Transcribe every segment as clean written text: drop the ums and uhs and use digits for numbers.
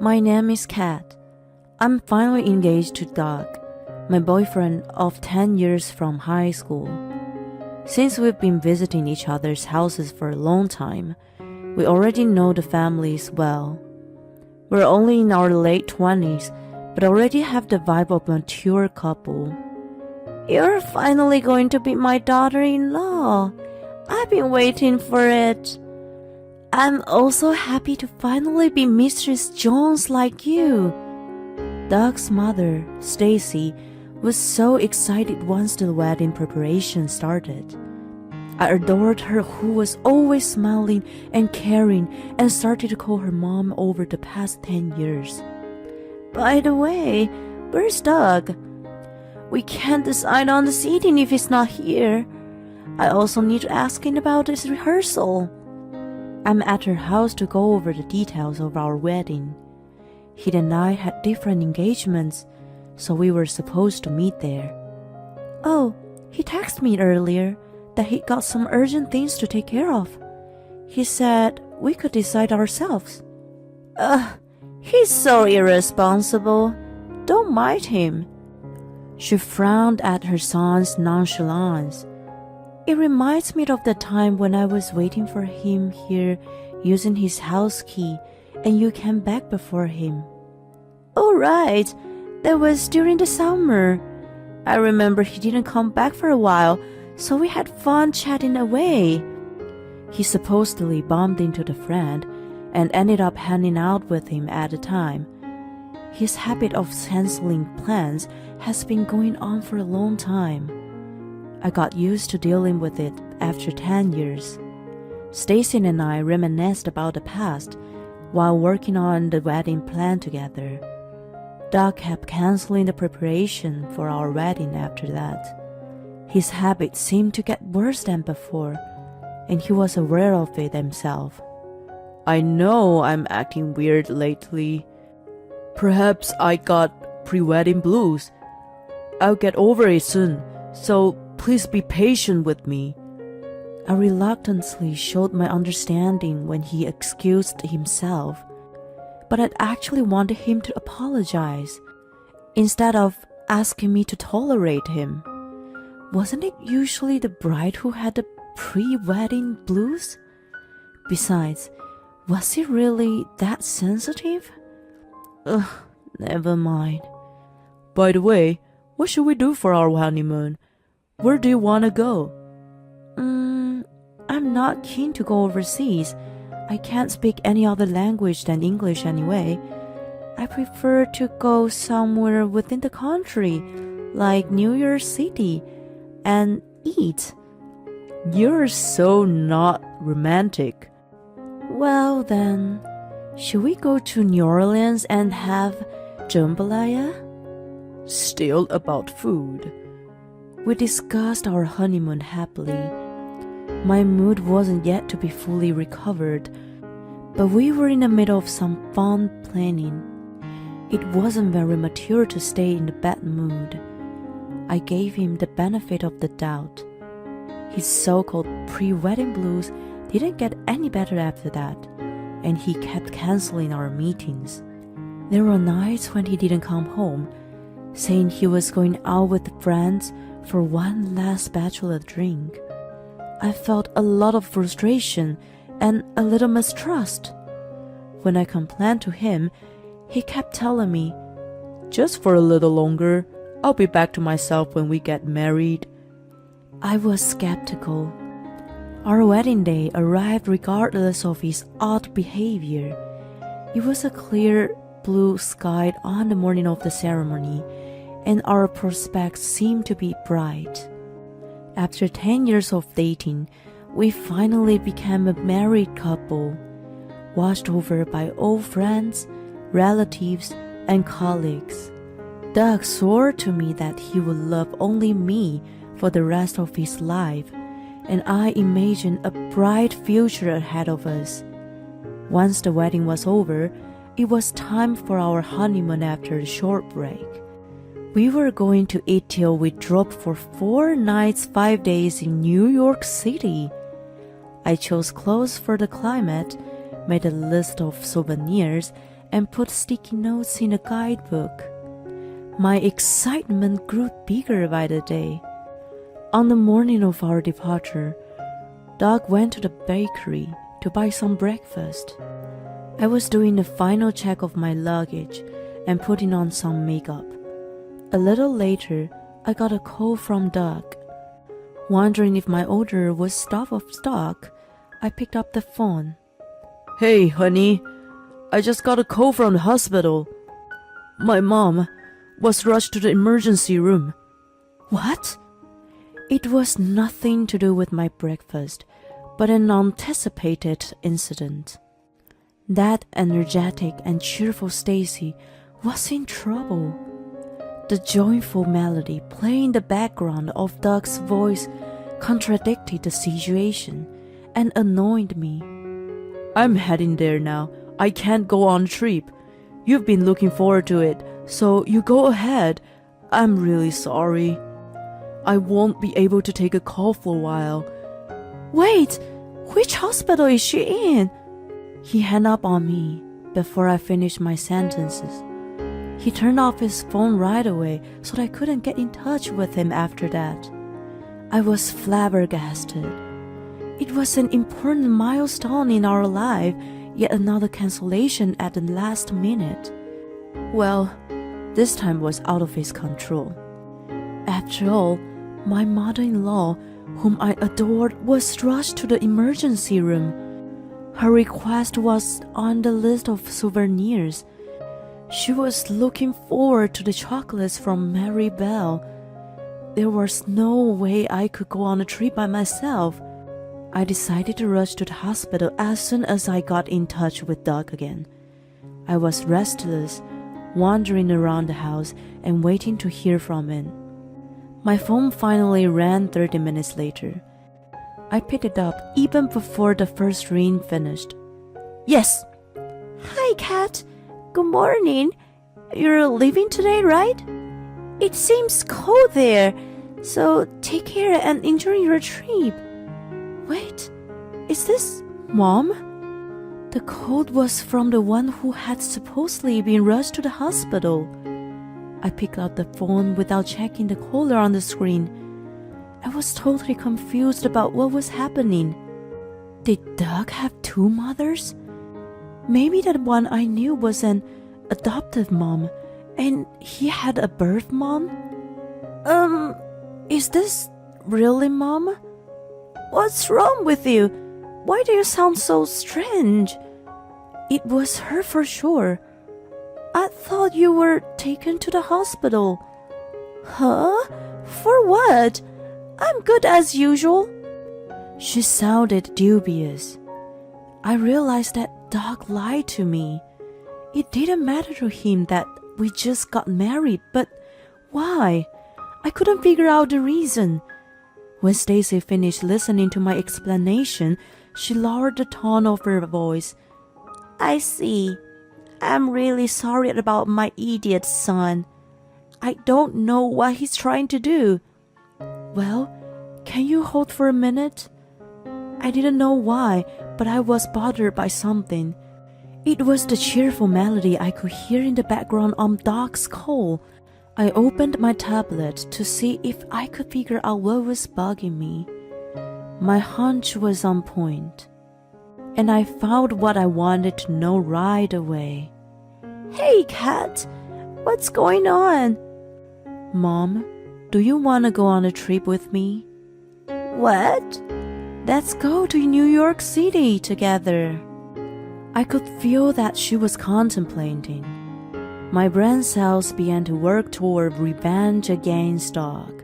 My name is Kat. I'm finally engaged to Doug, my boyfriend of 10 years from high school. Since we've been visiting each other's houses for a long time, we already know the families well. We're only in our late 20s, but already have the vibe of a mature couple. You're finally going to be my daughter-in-law. I've been waiting for it. I'm also happy to finally be Mistress Jones like you. Doug's mother, Stacy, was so excited once the wedding preparation started. I adored her, who was always smiling and caring, and started to call her mom over the past 10 years. By the way, where's Doug? We can't decide on the seating if he's not here. I also need to ask him about his rehearsal. I'm at her house to go over the details of our wedding. He and I had different engagements, so we were supposed to meet there. Oh, he texted me earlier that he got some urgent things to take care of. He said we could decide ourselves. He's so irresponsible. Don't mind him. She frowned at her son's nonchalance. It reminds me of the time when I was waiting for him here using his house key and you came back before him. Oh, right. That was during the summer. I remember he didn't come back for a while, so we had fun chatting away. He supposedly bumped into the friend and ended up hanging out with him at the time. His habit of canceling plans has been going on for a long time. I got used to dealing with it after 10 years. Stacy and I reminisced about the past while working on the wedding plan together. Doug kept canceling the preparation for our wedding after that. His habit seemed to get worse than before, and he was aware of it himself. I know I'm acting weird lately. Perhaps I got pre-wedding blues. I'll get over it soon, so please be patient with me. I reluctantly showed my understanding when he excused himself, but I'd actually wanted him to apologize, instead of asking me to tolerate him. Wasn't it usually the bride who had the pre-wedding blues? Besides, was he really that sensitive? Never mind. By the way, what should we do for our honeymoon? Where do you want to go? I'm not keen to go overseas. I can't speak any other language than English anyway. I prefer to go somewhere within the country, like New York City, and eat. You're so not romantic. Well then, should we go to New Orleans and have jambalaya? Still about food. We discussed our honeymoon happily. My mood wasn't yet to be fully recovered, but we were in the middle of some fun planning. It wasn't very mature to stay in a bad mood. I gave him the benefit of the doubt. His so-called pre-wedding blues didn't get any better after that, and he kept canceling our meetings. There were nights when he didn't come home, saying he was going out with friends for one last bachelor drink. I felt a lot of frustration and a little mistrust. When I complained to him, he kept telling me, "Just for a little longer, I'll be back to myself when we get married." I was skeptical. Our wedding day arrived regardless of his odd behavior. It was a clear blue sky on the morning of the ceremony, and our prospects seemed to be bright. After 10 years of dating, we finally became a married couple, watched over by old friends, relatives, and colleagues. Doug swore to me that he would love only me for the rest of his life, and I imagined a bright future ahead of us. Once the wedding was over, it was time for our honeymoon after a short break. We were going to eat till we dropped for 4 nights, 5 days in New York City. I chose clothes for the climate, made a list of souvenirs, and put sticky notes in a guidebook. My excitement grew bigger by the day. On the morning of our departure, Doug went to the bakery to buy some breakfast. I was doing the final check of my luggage and putting on some makeup. A little later, I got a call from Doug. Wondering if my order was out of stock, I picked up the phone. Hey, honey, I just got a call from the hospital. My mom was rushed to the emergency room. What? It was nothing to do with my breakfast, but an unanticipated incident. That energetic and cheerful Stacy was in trouble. The joyful melody playing in the background of Doug's voice contradicted the situation and annoyed me. I'm heading there now. I can't go on a trip. You've been looking forward to it, so you go ahead. I'm really sorry. I won't be able to take a call for a while. Wait, which hospital is she in? He hung up on me before I finished my sentences. He turned off his phone right away, so that I couldn't get in touch with him after that. I was flabbergasted. It was an important milestone in our life, yet another cancellation at the last minute. Well, this time was out of his control. After all, my mother-in-law, whom I adored, was rushed to the emergency room. Her request was on the list of souvenirs. She was looking forward to the chocolates from Mary Bell. There was no way I could go on a trip by myself. I decided to rush to the hospital as soon as I got in touch with Doug again. I was restless, wandering around the house and waiting to hear from him. My phone finally rang 30 minutes later. I picked it up even before the first ring finished. Yes. Hi, Kat. Good morning. You're leaving today, right? It seems cold there, so take care and enjoy your trip. Wait, is this Mom? The call was from the one who had supposedly been rushed to the hospital. I picked up the phone without checking the caller on the screen. I was totally confused about what was happening. Did Doug have two mothers? Maybe that one I knew was an adoptive mom, and he had a birth mom? Is this really Mom? What's wrong with you? Why do you sound so strange? It was her for sure. I thought you were taken to the hospital. Huh? For what? I'm good as usual. She sounded dubious. I realized that Doug lied to me. It didn't matter to him that we just got married, but why? I couldn't figure out the reason. When Stacy finished listening to my explanation, she lowered the tone of her voice. I see. I'm really sorry about my idiot son. I don't know what he's trying to do. Well, can you hold for a minute? I didn't know why, but I was bothered by something. It was the cheerful melody I could hear in the background on Doc's call. I opened my tablet to see if I could figure out what was bugging me. My hunch was on point, and I found what I wanted to know right away. Hey, Kat, what's going on? Mom, do you want to go on a trip with me? What? Let's go to New York City together. I could feel that she was contemplating. My brain cells began to work toward revenge against Doug.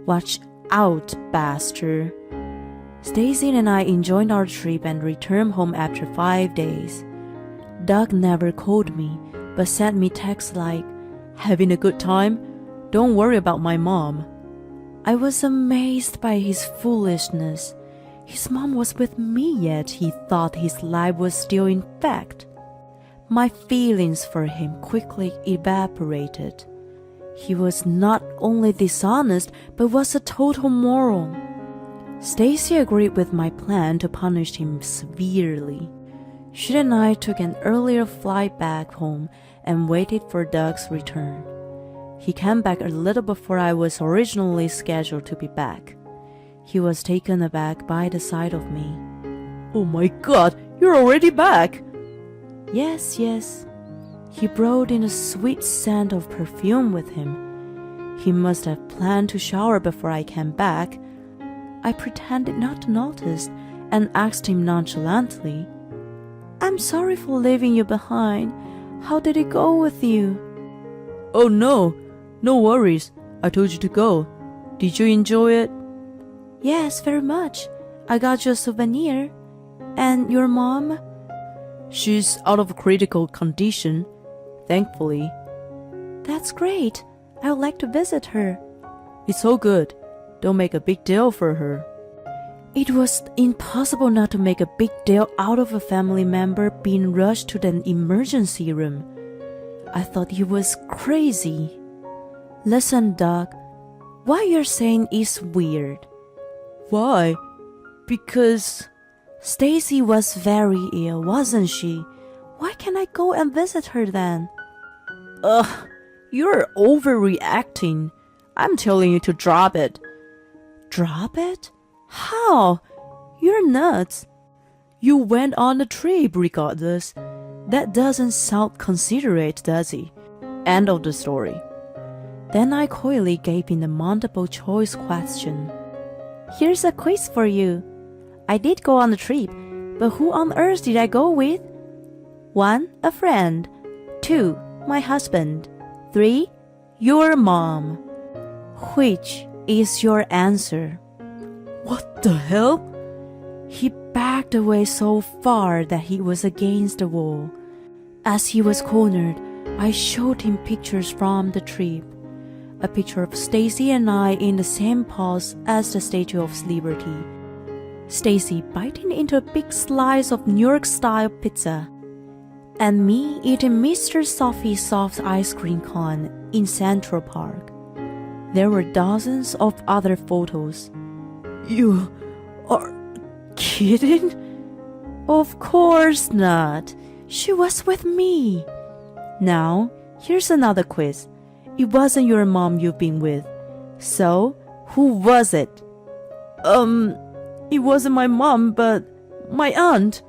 Watch out, bastard. Stacy and I enjoyed our trip and returned home after 5 days. Doug never called me, but sent me texts like, "Having a good time? Don't worry about my mom." I was amazed by his foolishness. His mom was with me, yet he thought his life was still intact. My feelings for him quickly evaporated. He was not only dishonest, but was a total moron. Stacy agreed with my plan to punish him severely. She and I took an earlier flight back home and waited for Doug's return. He came back a little before I was originally scheduled to be back. He was taken aback by the sight of me. Oh my god, you're already back! Yes. He brought in a sweet scent of perfume with him. He must have planned to shower before I came back. I pretended not to notice and asked him nonchalantly, "I'm sorry for leaving you behind. How did it go with you?" Oh no worries. I told you to go. Did you enjoy it? Yes, very much. I got you a souvenir. And your mom? She's out of critical condition, thankfully. That's great. I would like to visit her. It's all good. Don't make a big deal for her. It was impossible not to make a big deal out of a family member being rushed to the emergency room. I thought he was crazy. Listen, Doug, what you're saying is weird. Why? Because Stacy was very ill, wasn't she? Why can't I go and visit her then? You're overreacting. I'm telling you to drop it. Drop it? How? You're nuts. You went on a trip regardless. That doesn't sound considerate, does it? End of the story. Then I coyly gave him a multiple choice question. Here's a quiz for you. I did go on the trip, but who on earth did I go with? 1. A friend. 2. My husband. 3. Your mom. Which is your answer? What the hell? He backed away so far that he was against the wall. As he was cornered, I showed him pictures from the trip. A picture of Stacy and I in the same pose as the Statue of Liberty. Stacy biting into a big slice of New York-style pizza, and me eating Mr. Sophie's soft ice cream cone in Central Park. There were dozens of other photos. You are kidding? Of course not. She was with me. Now, here's another quiz. It wasn't your mom you've been with. So, who was it? It wasn't my mom, but my aunt.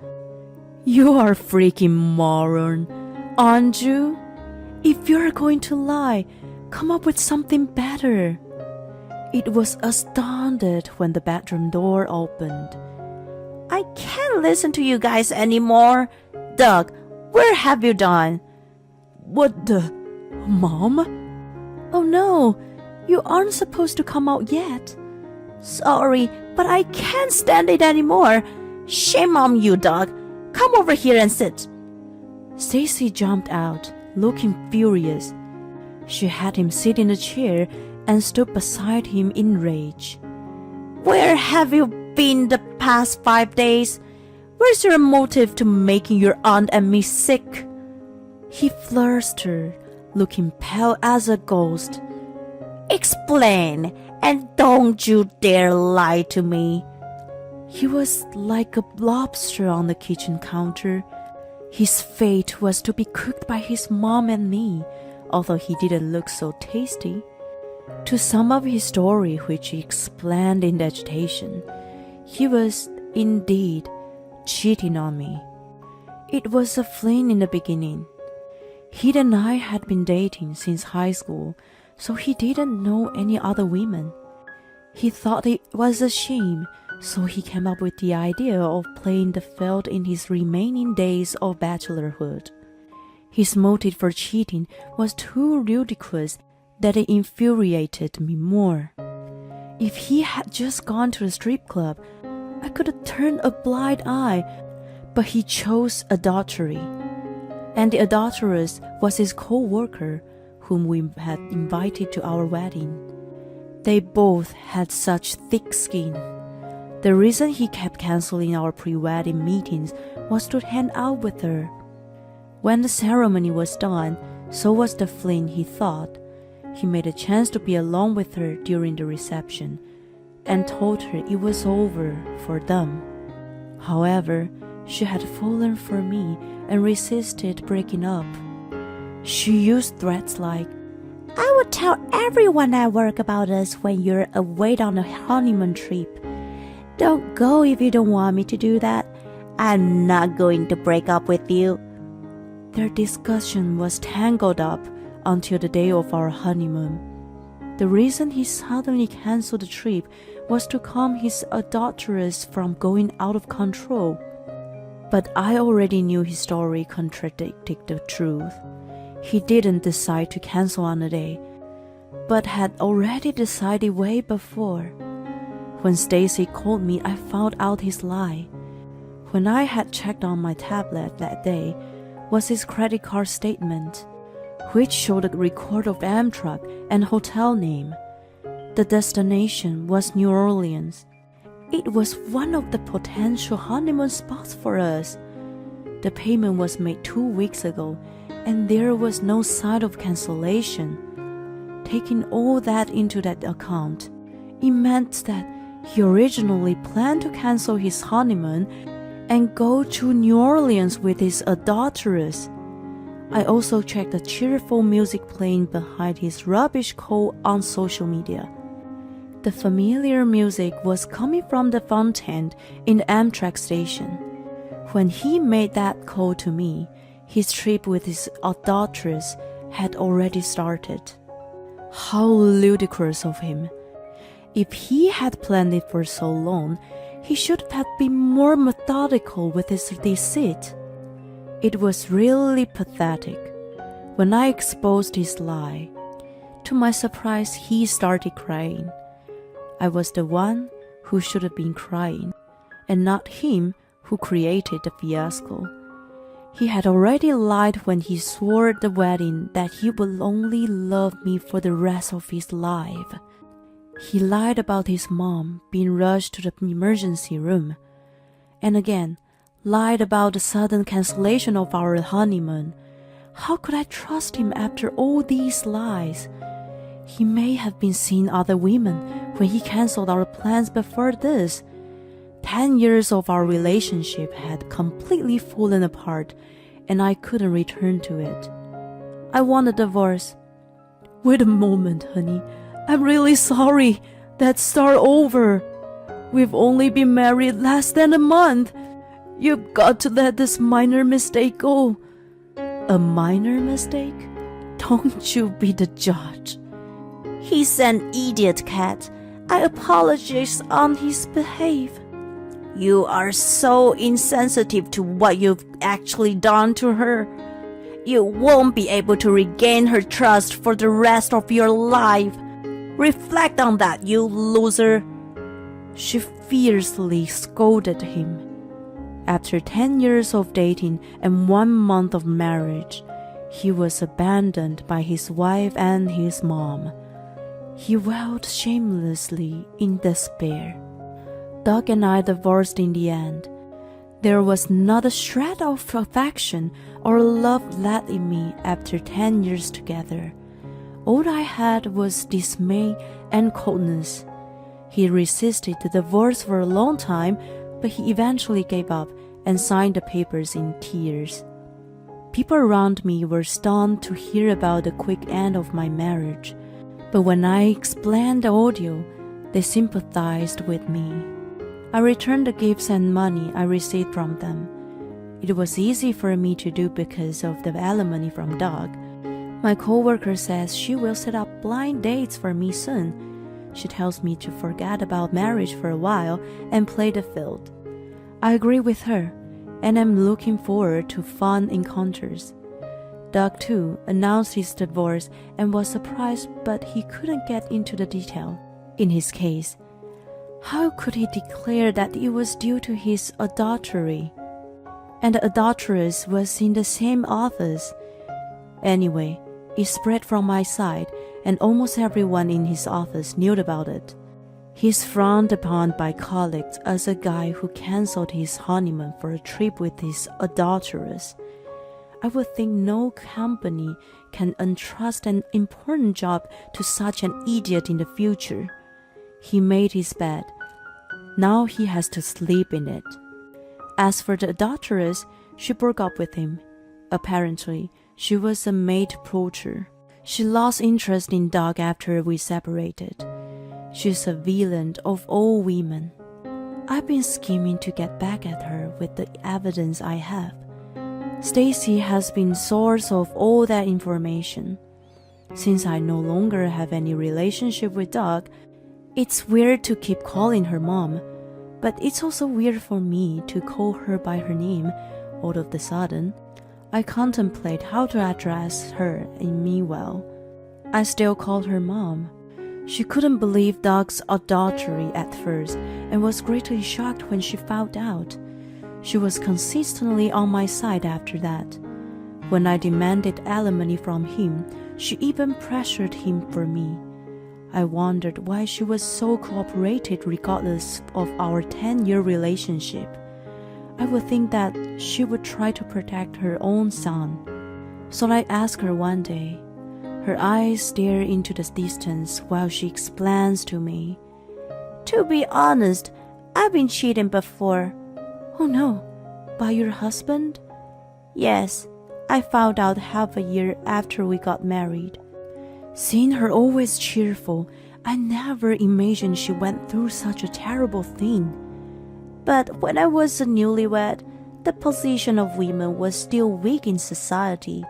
You are a freaking moron, aren't you? If you're going to lie, come up with something better. It was astounded when the bedroom door opened. I can't listen to you guys anymore. Doug, where have you gone? What the? Mom? Oh no, you aren't supposed to come out yet. Sorry, but I can't stand it anymore. Shame on you, Doug. Come over here and sit. Stacy jumped out, looking furious. She had him sit in a chair and stood beside him in rage. Where have you been the past 5 days? Where's your motive to making your aunt and me sick? He flustered, looking pale as a ghost. Explain, and don't you dare lie to me. He was like a lobster on the kitchen counter. His fate was to be cooked by his mom and me, although he didn't look so tasty. To sum up his story, which he explained in agitation, he was indeed cheating on me. It was a fling in the beginning. He and I had been dating since high school, so he didn't know any other women. He thought it was a shame, so he came up with the idea of playing the field in his remaining days of bachelorhood. His motive for cheating was too ridiculous that it infuriated me more. If he had just gone to a strip club, I could have turned a blind eye, but he chose adultery. And the adulteress was his co-worker, whom we had invited to our wedding. They both had such thick skin. The reason he kept canceling our pre-wedding meetings was to hang out with her. When the ceremony was done, so was the fling, he thought. He made a chance to be alone with her during the reception and told her it was over for them. However, She had fallen for me and resisted breaking up. She used threats like, "I would tell everyone at work about us when you're away on a honeymoon trip. Don't go if you don't want me to do that. I'm not going to break up with you." Their discussion was tangled up until the day of our honeymoon. The reason he suddenly canceled the trip was to calm his adulteress from going out of control. But I already knew his story contradicted the truth. He didn't decide to cancel on a day, but had already decided way before. When Stacy called me, I found out his lie. When I had checked on my tablet that day was his credit card statement, which showed a record of Amtrak and hotel name. The destination was New Orleans. It was one of the potential honeymoon spots for us. The payment was made 2 weeks ago, and there was no sign of cancellation. Taking all that into that account, it meant that he originally planned to cancel his honeymoon and go to New Orleans with his adulteress. I also checked the cheerful music playing behind his rubbish call on social media. The familiar music was coming from the fountain in the Amtrak station. When he made that call to me, his trip with his adulteress had already started. How ludicrous of him. If he had planned it for so long, he should have been more methodical with his deceit. It was really pathetic. When I exposed his lie, to my surprise, he started crying. I was the one who should have been crying, and not him who created the fiasco. He had already lied when he swore at the wedding that he would only love me for the rest of his life. He lied about his mom being rushed to the emergency room, and again, lied about the sudden cancellation of our honeymoon. How could I trust him after all these lies? He may have been seeing other women when he canceled our plans before this. 10 years of our relationship had completely fallen apart, and I couldn't return to it. I want a divorce. Wait a moment, honey. I'm really sorry. Let's start over. We've only been married less than a month. You've got to let this minor mistake go. A minor mistake? Don't you be the judge. He's an idiot, Cat. I apologize on his behalf. You are so insensitive to what you've actually done to her. You won't be able to regain her trust for the rest of your life. Reflect on that, you loser. She fiercely scolded him. After 10 years of dating and 1 month of marriage, he was abandoned by his wife and his mom. He wailed shamelessly in despair. Doug and I divorced in the end. There was not a shred of affection or love left in me after 10 years together. All I had was dismay and coldness. He resisted the divorce for a long time, but he eventually gave up and signed the papers in tears. People around me were stunned to hear about the quick end of my marriage, but when I explained the audio, they sympathized with me. I returned the gifts and money I received from them. It was easy for me to do because of the alimony from Doug. My coworker says she will set up blind dates for me soon. She tells me to forget about marriage for a while and play the field. I agree with her, and I'm looking forward to fun encounters. Doug, too, announced his divorce and was surprised, but he couldn't get into the detail. In his case, how could he declare that it was due to his adultery? And the adulteress was in the same office. Anyway, it spread from my side, and almost everyone in his office knew about it. He's frowned upon by colleagues as a guy who canceled his honeymoon for a trip with his adulteress. I would think no company can entrust an important job to such an idiot in the future. He made his bed. Now he has to sleep in it. As for the adulteress, she broke up with him. Apparently, she was a maid poacher. She lost interest in Doug after we separated. She's a villain of all women. I've been scheming to get back at her with the evidence I have. Stacy has been source of all that information. Since I no longer have any relationship with Doug, it's weird to keep calling her mom, but it's also weird for me to call her by her name all of the sudden. I contemplate how to address her in meanwhile. I still called her mom. She couldn't believe Doug's adultery at first and was greatly shocked when she found out. She was consistently on my side after that. When I demanded alimony from him, she even pressured him for me. I wondered why she was so cooperative regardless of our 10-year relationship. I would think that she would try to protect her own son. So I asked her one day. Her eyes stare into the distance while she explains to me. To be honest, I've been cheating before. Oh no, by your husband? Yes, I found out half a year after we got married. Seeing her always cheerful, I never imagined she went through such a terrible thing. But when I was a newlywed, the position of women was still weak in society.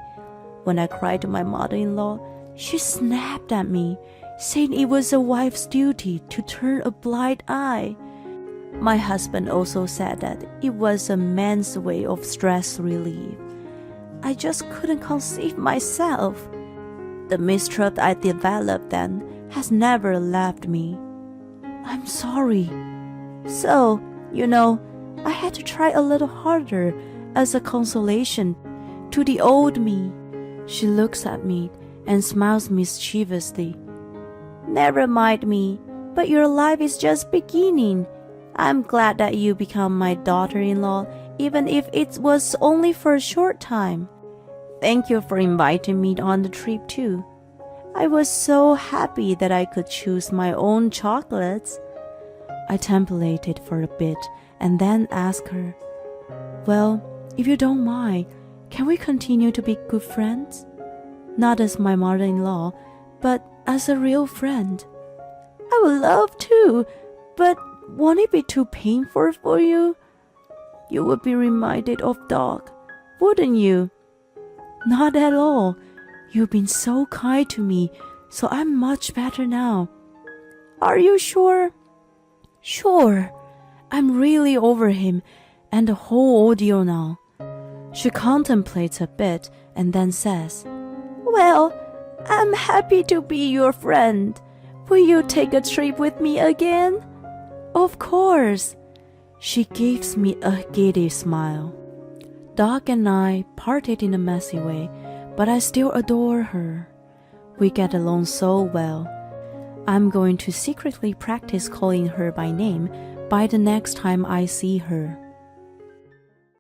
When I cried to my mother-in-law, she snapped at me, saying it was a wife's duty to turn a blind eye. My husband also said that it was a man's way of stress relief. I just couldn't conceive myself. The mistrust I developed then has never left me. I'm sorry. So, I had to try a little harder as a consolation to the old me. She looks at me and smiles mischievously. Never mind me, but your life is just beginning. I'm glad that you become my daughter-in-law, even if it was only for a short time. Thank you for inviting me on the trip too. I was so happy that I could choose my own chocolates. I templated for a bit and then asked her, well, if you don't mind, can we continue to be good friends? Not as my mother-in-law, but as a real friend. I would love to, but won't it be too painful for you? You would be reminded of Doug, wouldn't you? Not at all. You've been so kind to me, so I'm much better now. Are you sure? Sure. I'm really over him and the whole ordeal now. She contemplates a bit and then says, well, I'm happy to be your friend. Will you take a trip with me again? Of course. She gives me a giddy smile. Doug and I parted in a messy way, but I still adore her. We get along so well. I'm going to secretly practice calling her by name by the next time I see her.